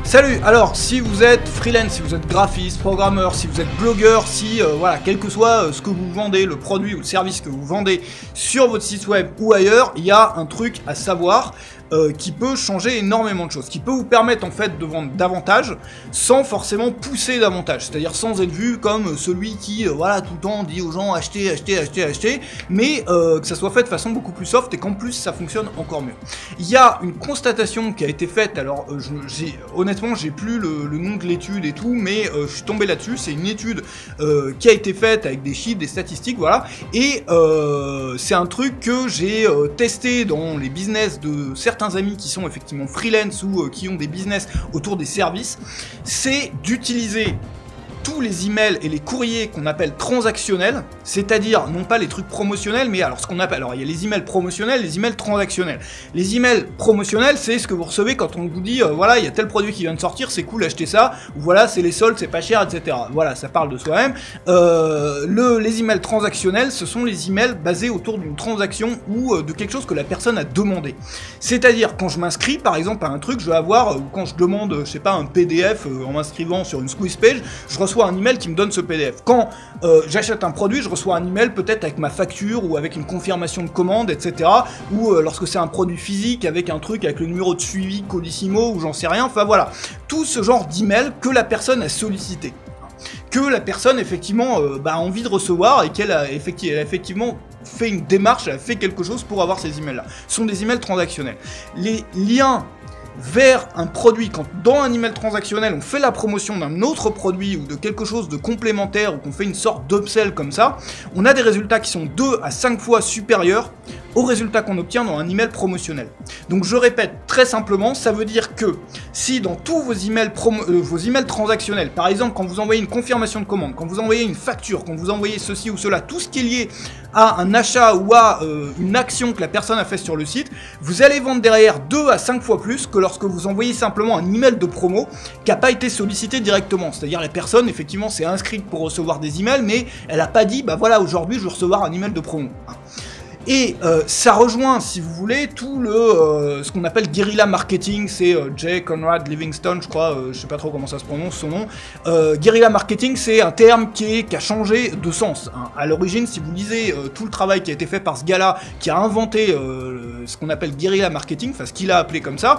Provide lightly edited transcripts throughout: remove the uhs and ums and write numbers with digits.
Salut. Alors, si vous êtes freelance, si vous êtes graphiste, programmeur, si vous êtes blogueur, si, voilà, quel que soit ce que vous vendez, le produit ou le service que vous vendez sur votre site web ou ailleurs, il y a un truc à savoir qui peut changer énormément de choses, qui peut vous permettre en fait de vendre davantage sans forcément pousser davantage, c'est-à-dire sans être vu comme celui qui, voilà, tout le temps dit aux gens achetez, achetez, achetez, achetez, mais que ça soit fait de façon beaucoup plus soft et qu'en plus ça fonctionne encore mieux. Il y a une constatation qui a été faite, alors honnêtement j'ai plus le nom de l'étude et tout, mais je suis tombé là-dessus, c'est une étude qui a été faite avec des chiffres, des statistiques, voilà, et c'est un truc que j'ai testé dans les business de certains amis qui sont effectivement freelance ou qui ont des business autour des services, c'est d'utiliser tous les emails et les courriers qu'on appelle transactionnels, c'est-à-dire non pas les trucs promotionnels, mais alors ce qu'on appelle, alors il y a les emails promotionnels, les emails transactionnels. Les emails promotionnels, c'est ce que vous recevez quand on vous dit, voilà, il y a tel produit qui vient de sortir, c'est cool, achetez ça, ou voilà, c'est les soldes, c'est pas cher, etc. Voilà, ça parle de soi-même. Les emails transactionnels, ce sont les emails basés autour d'une transaction ou de quelque chose que la personne a demandé. C'est-à-dire, quand je m'inscris, par exemple, à un truc, je vais avoir, ou quand je demande, je sais pas, un PDF en m'inscrivant sur une squeeze page, je reçois un email qui me donne ce PDF. Quand j'achète un produit, je reçois un email peut-être avec ma facture ou avec une confirmation de commande, etc. Ou lorsque c'est un produit physique avec un truc avec le numéro de suivi Colissimo ou j'en sais rien. Enfin voilà, tout ce genre d'email que la personne a sollicité, que la personne effectivement a envie de recevoir et qu'elle a effectivement fait une démarche, elle a fait quelque chose pour avoir ces emails-là. Ce sont des emails transactionnels. Les liens vers un produit, quand dans un email transactionnel on fait la promotion d'un autre produit ou de quelque chose de complémentaire ou qu'on fait une sorte d'upsell comme ça, on a des résultats qui sont 2 à 5 fois supérieurs aux résultats qu'on obtient dans un email promotionnel. Donc je répète très simplement, ça veut dire que si dans tous vos emails transactionnels, par exemple quand vous envoyez une confirmation de commande, quand vous envoyez une facture, quand vous envoyez ceci ou cela, tout ce qui est lié à un achat ou à une action que la personne a fait sur le site, vous allez vendre derrière 2 à 5 fois plus que lorsque vous envoyez simplement un email de promo qui n'a pas été sollicité directement. C'est-à-dire la personne effectivement s'est inscrite pour recevoir des emails, mais elle n'a pas dit bah voilà, aujourd'hui je veux recevoir un email de promo. Et ça rejoint, si vous voulez, tout ce qu'on appelle guerrilla marketing, c'est J. Conrad Livingston, je crois, je sais pas trop comment ça se prononce son nom. Guerrilla marketing, c'est un terme qui a changé de sens. Hein. À l'origine, si vous lisez tout le travail qui a été fait par ce gars-là, qui a inventé ce qu'on appelle guerrilla marketing, enfin ce qu'il a appelé comme ça,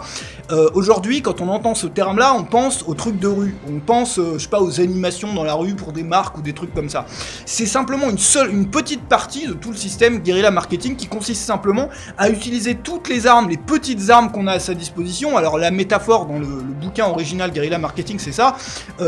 aujourd'hui, quand on entend ce terme-là, on pense aux trucs de rue, on pense, je sais pas, aux animations dans la rue pour des marques ou des trucs comme ça. C'est simplement une petite partie de tout le système guerrilla marketing qui consiste simplement à utiliser toutes les armes, les petites armes qu'on a à sa disposition. Alors la métaphore dans le bouquin original Guerrilla Marketing, c'est ça,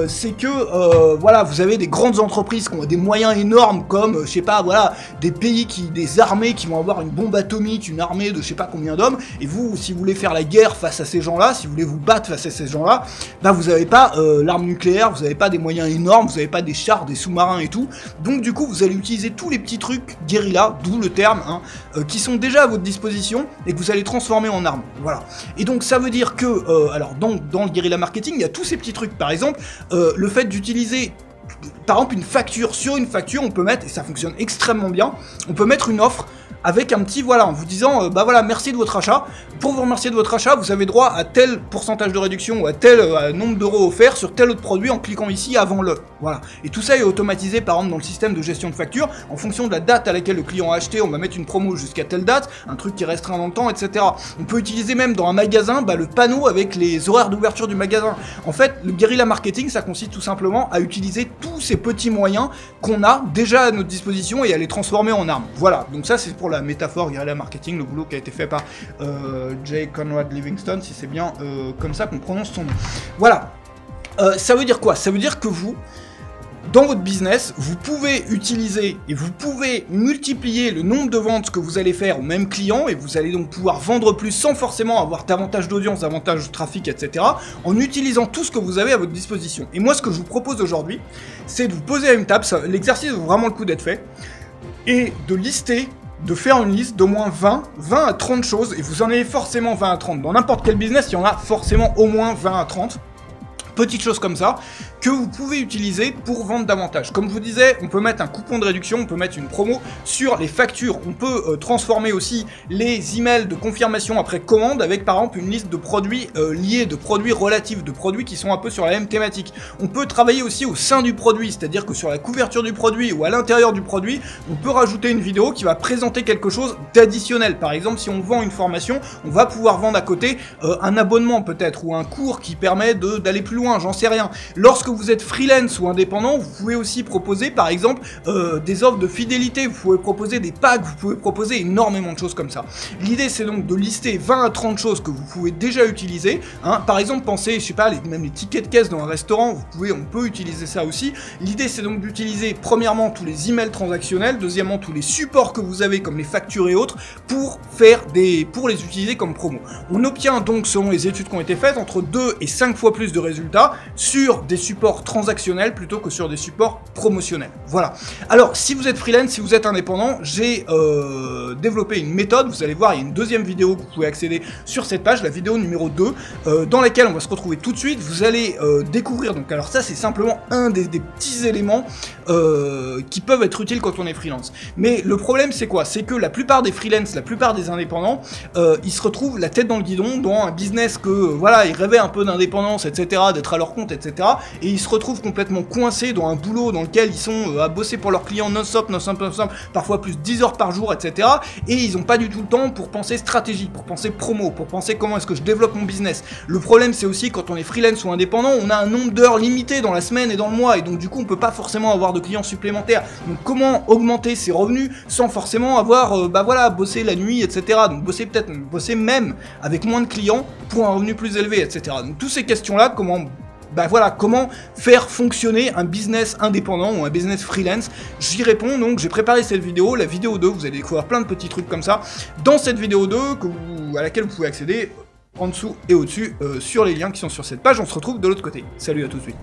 c'est que voilà, vous avez des grandes entreprises qui ont des moyens énormes comme, je sais pas, voilà, des armées qui vont avoir une bombe atomique, une armée de je sais pas combien d'hommes, et vous, si vous voulez faire la guerre face à ces gens-là, si vous voulez vous battre face à ces gens-là, ben vous n'avez pas l'arme nucléaire, vous n'avez pas des moyens énormes, vous n'avez pas des chars, des sous-marins et tout, donc du coup vous allez utiliser tous les petits trucs guérilla, d'où le terme, hein, qui sont déjà à votre disposition et que vous allez transformer en armes. Voilà. Et donc ça veut dire que, alors dans le guerrilla marketing, il y a tous ces petits trucs. Par exemple, le fait d'utiliser par exemple une facture, sur une facture on peut mettre, et ça fonctionne extrêmement bien, on peut mettre une offre avec un petit voilà, en vous disant bah voilà, merci de votre achat. Pour vous remercier de votre achat, vous avez droit à tel pourcentage de réduction ou à tel nombre d'euros offerts sur tel autre produit en cliquant ici avant le. Voilà. Et tout ça est automatisé par exemple dans le système de gestion de facture. En fonction de la date à laquelle le client a acheté, on va mettre une promo jusqu'à telle date, un truc qui est restreint dans le temps, etc. On peut utiliser même dans un magasin le panneau avec les horaires d'ouverture du magasin. En fait, le guerrilla marketing, ça consiste tout simplement à utiliser tous ces petits moyens qu'on a déjà à notre disposition et à les transformer en armes. Voilà. Donc ça, c'est pour la métaphore guerrilla marketing, le boulot qui a été fait par J. Conrad Livingston, si c'est bien comme ça qu'on prononce son nom. Voilà. Ça veut dire quoi? Ça veut dire que vous, dans votre business, vous pouvez utiliser et vous pouvez multiplier le nombre de ventes que vous allez faire au même client et vous allez donc pouvoir vendre plus sans forcément avoir davantage d'audience, davantage de trafic, etc. en utilisant tout ce que vous avez à votre disposition. Et moi, ce que je vous propose aujourd'hui, c'est de vous poser à une table, l'exercice vaut vraiment le coup d'être fait, et de lister, de faire une liste d'au moins 20 à 30 choses, et vous en avez forcément 20 à 30. Dans n'importe quel business, il y en a forcément au moins 20 à 30. Petites choses comme ça, que vous pouvez utiliser pour vendre davantage. Comme je vous disais, on peut mettre un coupon de réduction, on peut mettre une promo sur les factures, on peut transformer aussi les emails de confirmation après commande avec par exemple une liste de produits liés, de produits relatifs, de produits qui sont un peu sur la même thématique. On peut travailler aussi au sein du produit, c'est-à-dire que sur la couverture du produit ou à l'intérieur du produit, on peut rajouter une vidéo qui va présenter quelque chose d'additionnel. Par exemple, si on vend une formation, on va pouvoir vendre à côté un abonnement peut-être, ou un cours qui permet d'aller plus loin, j'en sais rien. Lorsque vous êtes freelance ou indépendant, vous pouvez aussi proposer par exemple des offres de fidélité, vous pouvez proposer des packs, vous pouvez proposer énormément de choses comme ça. L'idée c'est donc de lister 20 à 30 choses que vous pouvez déjà utiliser, hein. Par exemple, pensez, je sais pas, même les tickets de caisse dans un restaurant, on peut utiliser ça aussi. L'idée c'est donc d'utiliser premièrement tous les emails transactionnels, deuxièmement tous les supports que vous avez comme les factures et autres pour les utiliser comme promo. On obtient donc, selon les études qui ont été faites, entre 2 et 5 fois plus de résultats sur des supports transactionnels plutôt que sur des supports promotionnels. Voilà. Alors, si vous êtes freelance, si vous êtes indépendant, j'ai développé une méthode, vous allez voir, il y a une deuxième vidéo que vous pouvez accéder sur cette page, la vidéo numéro 2, dans laquelle on va se retrouver tout de suite. Vous allez découvrir, donc alors ça c'est simplement un des petits éléments qui peuvent être utiles quand on est freelance. Mais le problème c'est quoi? C'est que la plupart des freelance, la plupart des indépendants, ils se retrouvent la tête dans le guidon, dans un business que, voilà, ils rêvaient un peu d'indépendance, etc., d'être à leur compte, etc., et ils se retrouvent complètement coincés dans un boulot dans lequel ils sont à bosser pour leurs clients non-stop, parfois plus 10 heures par jour, etc., et ils n'ont pas du tout le temps pour penser stratégie, pour penser promo, pour penser comment est-ce que je développe mon business. Le problème c'est aussi quand on est freelance ou indépendant, on a un nombre d'heures limité dans la semaine et dans le mois, et donc du coup on peut pas forcément avoir de clients supplémentaires. Donc comment augmenter ses revenus sans forcément avoir, bosser la nuit, etc. Donc bosser même avec moins de clients pour un revenu plus élevé, etc. Donc toutes ces questions-là, comment faire fonctionner un business indépendant ou un business freelance, j'y réponds. Donc j'ai préparé cette vidéo, la vidéo 2, vous allez découvrir plein de petits trucs comme ça dans cette vidéo 2 à laquelle vous pouvez accéder en dessous et au-dessus sur les liens qui sont sur cette page. On se retrouve de l'autre côté. Salut, à tout de suite.